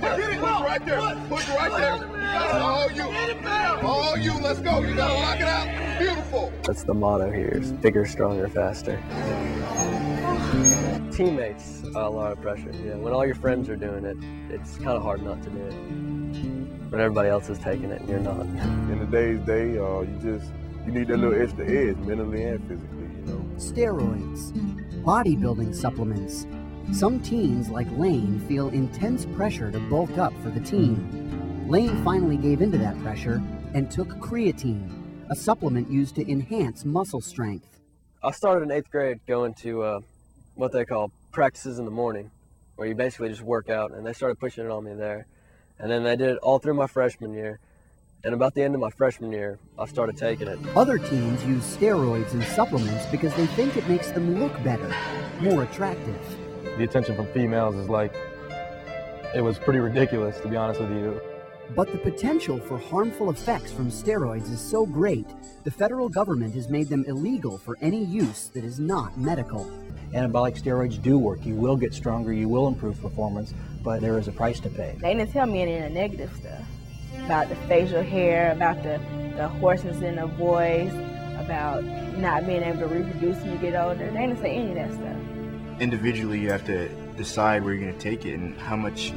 right there. Push right there. Push right there. You got it. All you. Let's go. You got to lock it out. Beautiful. That's the motto here, is bigger, stronger, faster. Teammates, a lot of pressure. Yeah, when all your friends are doing it, it's kind of hard not to do it. When everybody else is taking it and you're not. In today's day, you need that little extra edge, mentally and physically, Steroids, bodybuilding supplements. Some teens, like Lane, feel intense pressure to bulk up for the team. Lane finally gave into that pressure and took creatine, a supplement used to enhance muscle strength. I started in 8th grade going to what they call practices in the morning, where you basically just work out, and they started pushing it on me there. And then they did it all through my freshman year. And about the end of my freshman year, I started taking it. Other teens use steroids and supplements because they think it makes them look better, more attractive. The attention from females is it was pretty ridiculous, to be honest with you. But the potential for harmful effects from steroids is so great, the federal government has made them illegal for any use that is not medical. Anabolic steroids do work. You will get stronger, you will improve performance, but there is a price to pay. They didn't tell me any of the negative stuff about the facial hair, about the hoarseness in the voice, about not being able to reproduce when you get older. They didn't say any of that stuff. Individually, you have to decide where you're going to take it and how much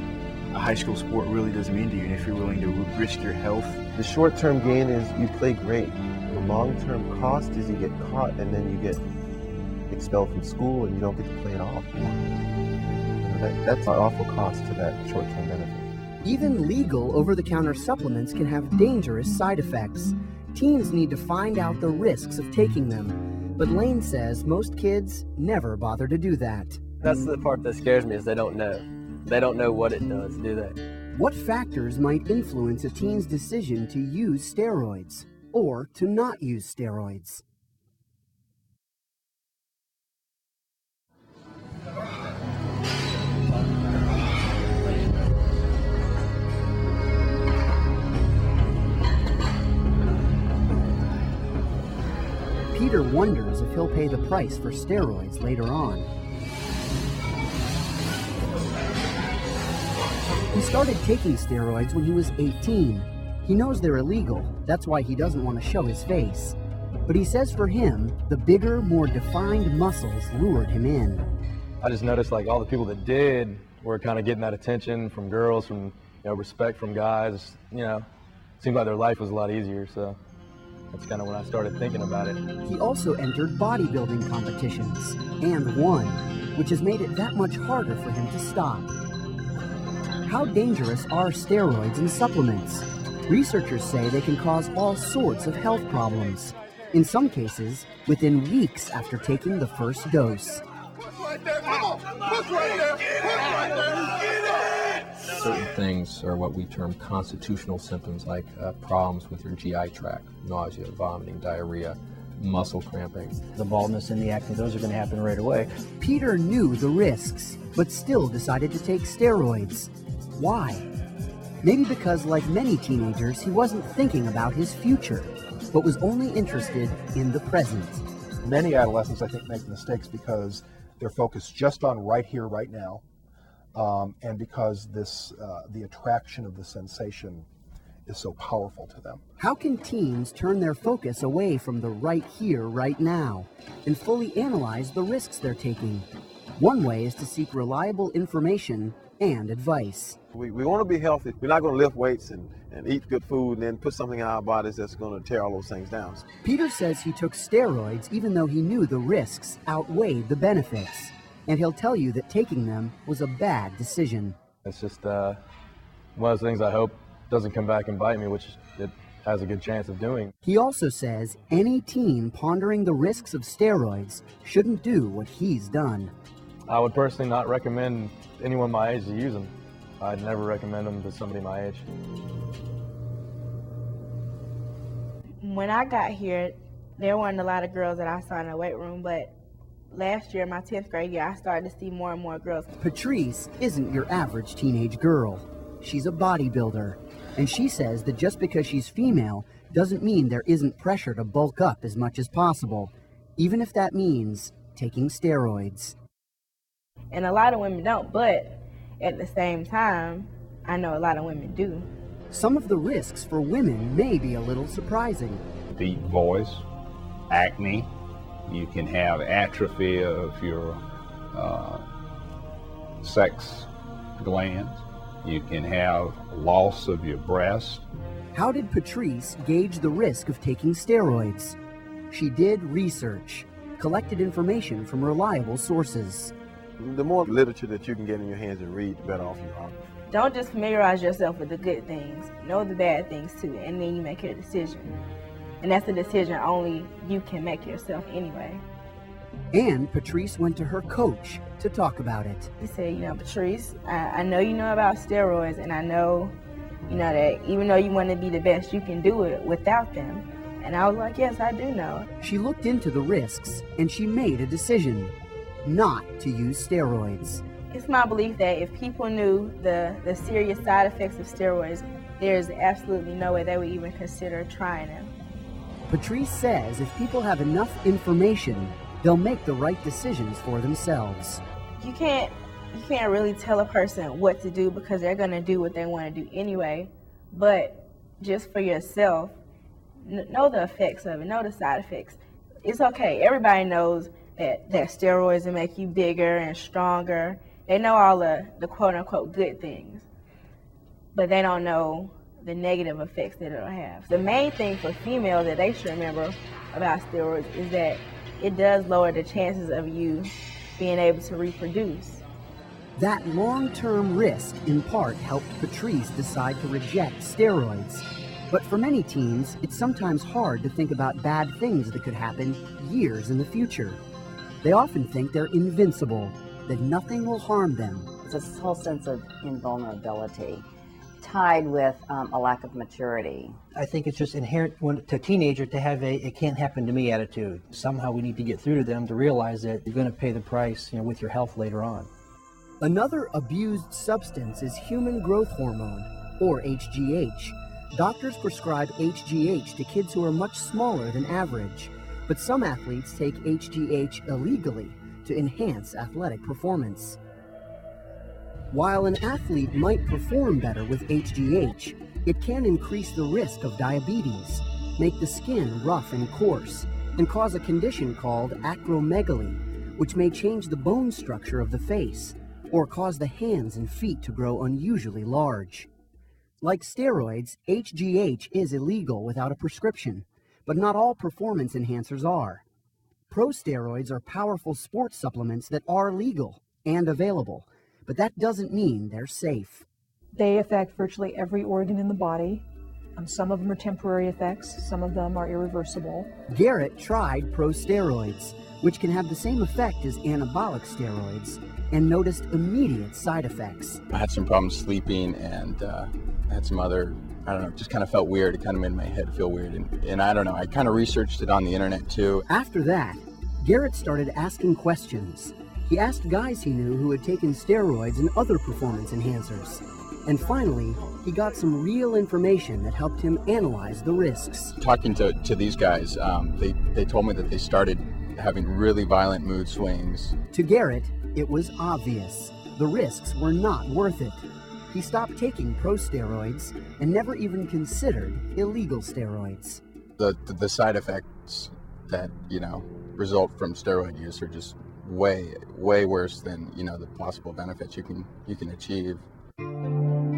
a high school sport really does mean to you, and if you're willing to risk your health. The short-term gain is you play great. The long-term cost is you get caught and then you get expelled from school and you don't get to play at all. That's an awful cost to that short-term benefit. Even legal over-the-counter supplements can have dangerous side effects. Teens need to find out the risks of taking them. But Lane says most kids never bother to do that. That's the part that scares me, is they don't know. They don't know what it does, do they? What factors might influence a teen's decision to use steroids or to not use steroids? Peter wonders if he'll pay the price for steroids later on. He started taking steroids when he was 18. He knows they're illegal, that's why he doesn't want to show his face. But he says for him, the bigger, more defined muscles lured him in. I just noticed all the people that did were kind of getting that attention from girls, from respect from guys. Seemed like their life was a lot easier, so that's kind of when I started thinking about it. He also entered bodybuilding competitions and won, which has made it that much harder for him to stop. How dangerous are steroids and supplements? Researchers say they can cause all sorts of health problems. In some cases, within weeks after taking the first dose. Certain things are what we term constitutional symptoms, like problems with your GI tract, nausea, vomiting, diarrhea, muscle cramping. The baldness and the acne, those are going to happen right away. Peter knew the risks, but still decided to take steroids. Why? Maybe because, like many teenagers, he wasn't thinking about his future, but was only interested in the present. Many adolescents, I think, make mistakes because they're focused just on right here, right now, and because the attraction of the sensation is so powerful to them. How can teens turn their focus away from the right here, right now, and fully analyze the risks they're taking? One way is to seek reliable information and advice. We want to be healthy. We're not going to lift weights and eat good food and then put something in our bodies that's going to tear all those things down. Peter says he took steroids even though he knew the risks outweighed the benefits. And he'll tell you that taking them was a bad decision. It's just one of those things I hope doesn't come back and bite me, which it has a good chance of doing. He also says any teen pondering the risks of steroids shouldn't do what he's done. I would personally not recommend anyone my age to use them. I'd never recommend them to somebody my age. When I got here, there weren't a lot of girls that I saw in the weight room, but last year, my 10th grade year, I started to see more and more girls. Patrice isn't your average teenage girl. She's a bodybuilder, and she says that just because she's female doesn't mean there isn't pressure to bulk up as much as possible, even if that means taking steroids. And a lot of women don't, but at the same time, I know a lot of women do. Some of the risks for women may be a little surprising. Deep voice, acne, you can have atrophy of your sex glands, you can have loss of your breast. How did Patrice gauge the risk of taking steroids? She did research, collected information from reliable sources. The more literature that you can get in your hands and read, the better off you are. Don't just familiarize yourself with the good things. Know the bad things too, and then you make your decision. And that's a decision only you can make yourself anyway. And Patrice went to her coach to talk about it. He said, Patrice, I know you know about steroids, and I know, that even though you want to be the best, you can do it without them. And I was like, yes, I do know. She looked into the risks, and she made a decision not to use steroids. It's my belief that if people knew the serious side effects of steroids, there's absolutely no way they would even consider trying them. Patrice says if people have enough information, they'll make the right decisions for themselves. You can't really tell a person what to do because they're going to do what they want to do anyway. But just for yourself, know the effects of it, know the side effects. It's okay. Everybody knows that steroids will make you bigger and stronger. They know all the quote-unquote good things, but they don't know the negative effects that it'll have. The main thing for females that they should remember about steroids is that it does lower the chances of you being able to reproduce. That long-term risk, in part, helped Patrice decide to reject steroids. But for many teens, it's sometimes hard to think about bad things that could happen years in the future. They often think they're invincible, that nothing will harm them. It's this whole sense of invulnerability tied with a lack of maturity. I think it's just inherent to a teenager to have a "it can't happen to me" attitude. Somehow we need to get through to them to realize that you're going to pay the price, with your health later on. Another abused substance is human growth hormone, or HGH. Doctors prescribe HGH to kids who are much smaller than average, but some athletes take HGH illegally to enhance athletic performance. While an athlete might perform better with HGH, it can increase the risk of diabetes, make the skin rough and coarse, and cause a condition called acromegaly, which may change the bone structure of the face, or cause the hands and feet to grow unusually large. Like steroids, HGH is illegal without a prescription, but not all performance enhancers are. Pro steroids are powerful sports supplements that are legal and available, but that doesn't mean they're safe. They affect virtually every organ in the body. Some of them are temporary effects, some of them are irreversible. Garrett tried pro steroids, which can have the same effect as anabolic steroids, and noticed immediate side effects. I had some problems sleeping, and I had some other, just kind of felt weird. It kind of made my head feel weird. And I don't know, I kind of researched it on the internet too. After that, Garrett started asking questions. He asked guys he knew who had taken steroids and other performance enhancers. And finally, he got some real information that helped him analyze the risks. Talking to these guys, they told me that they started having really violent mood swings. To Garrett, it was obvious. The risks were not worth it. He stopped taking pro steroids and never even considered illegal steroids. The side effects that, result from steroid use are just way worse than, the possible benefits you can achieve.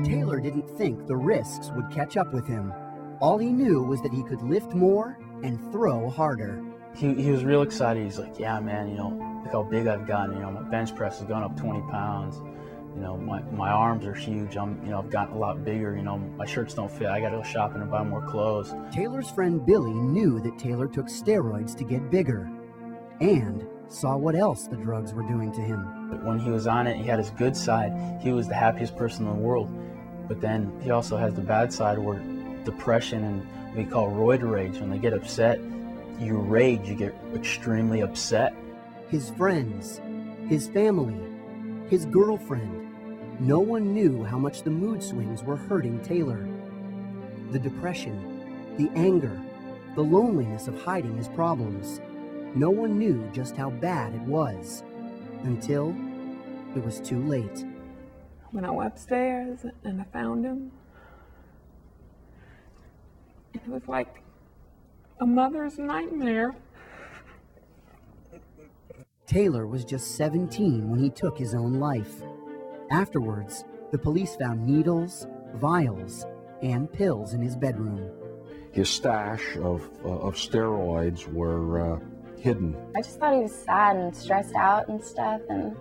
Taylor didn't think the risks would catch up with him. All he knew was that he could lift more and throw harder. He was real excited. He's like, yeah, man, look how big I've gotten. My bench press has gone up 20 pounds. My arms are huge. I've gotten a lot bigger. My shirts don't fit. I got to go shopping and buy more clothes. Taylor's friend Billy knew that Taylor took steroids to get bigger and saw what else the drugs were doing to him. When he was on it, he had his good side. He was the happiest person in the world. But then he also has the bad side where depression and what we call roid rage. When they get upset, you rage, you get extremely upset. His friends, his family, his girlfriend, no one knew how much the mood swings were hurting Taylor. The depression, the anger, the loneliness of hiding his problems. No one knew just how bad it was, until it was too late. when I went upstairs and I found him, it was like a mother's nightmare. Taylor was just 17 when he took his own life. Afterwards, the police found needles, vials, and pills in his bedroom. His stash of steroids were hidden. I just thought he was sad and stressed out and stuff, and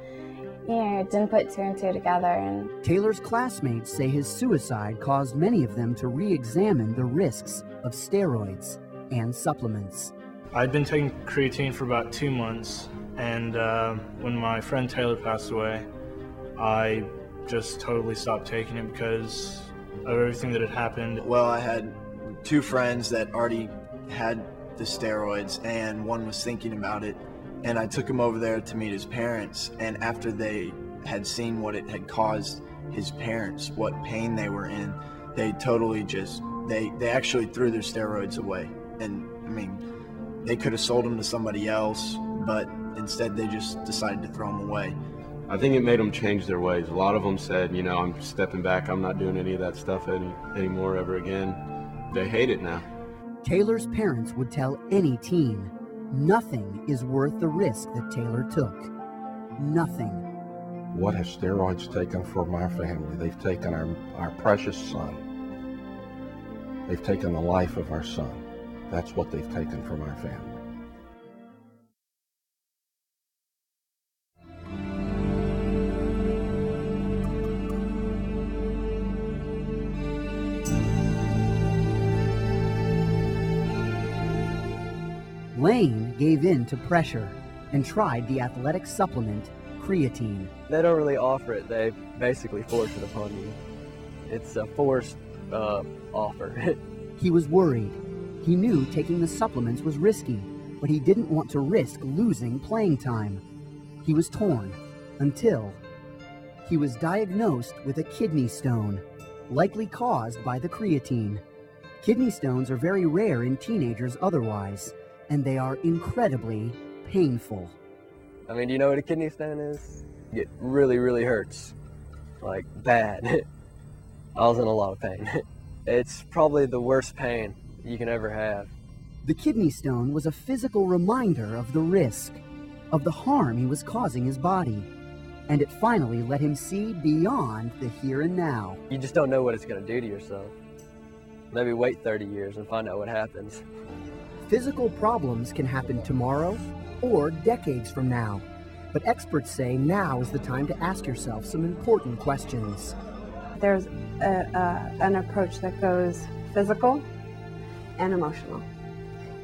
didn't put two and two together. And Taylor's classmates say his suicide caused many of them to re-examine the risks of steroids and supplements. I'd been taking creatine for about 2 months, and when my friend Taylor passed away, I just totally stopped taking it because of everything that had happened. Well, I had 2 friends that already had the steroids, and one was thinking about it, and I took him over there to meet his parents, and after they had seen what it had caused his parents, what pain they were in, they totally just, they actually threw their steroids away. And I mean, they could have sold them to somebody else, but instead they just decided to throw them away. I think it made them change their ways. A lot of them said, you know, I'm stepping back, I'm not doing any of that stuff anymore ever again. They hate it now. Taylor's parents would tell any teen, nothing is worth the risk that Taylor took. Nothing. What have steroids taken for my family? They've taken our precious son. They've taken the life of our son. That's what they've taken from our family. Lane gave in to pressure and tried the athletic supplement creatine. They don't really offer it, they basically force it upon you. It's a forced offer. He was worried. He knew taking the supplements was risky, but he didn't want to risk losing playing time. He was torn until he was diagnosed with a kidney stone, likely caused by the creatine. Kidney stones are very rare in teenagers otherwise, and they are incredibly painful. I mean, do you know what a kidney stone is? It really, really hurts. Like, bad. I was in a lot of pain. It's probably the worst pain you can ever have. The kidney stone was a physical reminder of the risk, of the harm he was causing his body, and it finally let him see beyond the here and now. You just don't know what it's going to do to yourself. Maybe wait 30 years and find out what happens. Physical problems can happen tomorrow or decades from now, but experts say now is the time to ask yourself some important questions. There's an approach that goes physical and emotional.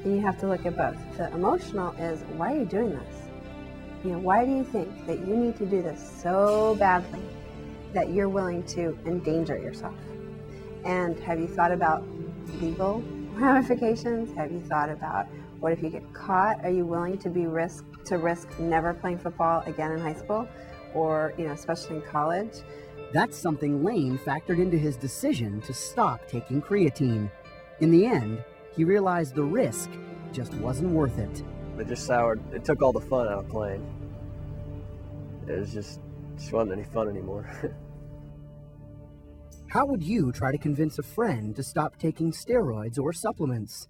And you have to look at both. The emotional is, why are you doing this? You know, why do you think that you need to do this so badly that you're willing to endanger yourself? And have you thought about legal ramifications? Have you thought about what if you get caught? Are you willing to risk never playing football again in high school, or especially in college? That's something Lane factored into his decision to stop taking creatine. In the end, he realized the risk just wasn't worth it. It just soured. It took all the fun out of playing. It was just wasn't any fun anymore. How would you try to convince a friend to stop taking steroids or supplements?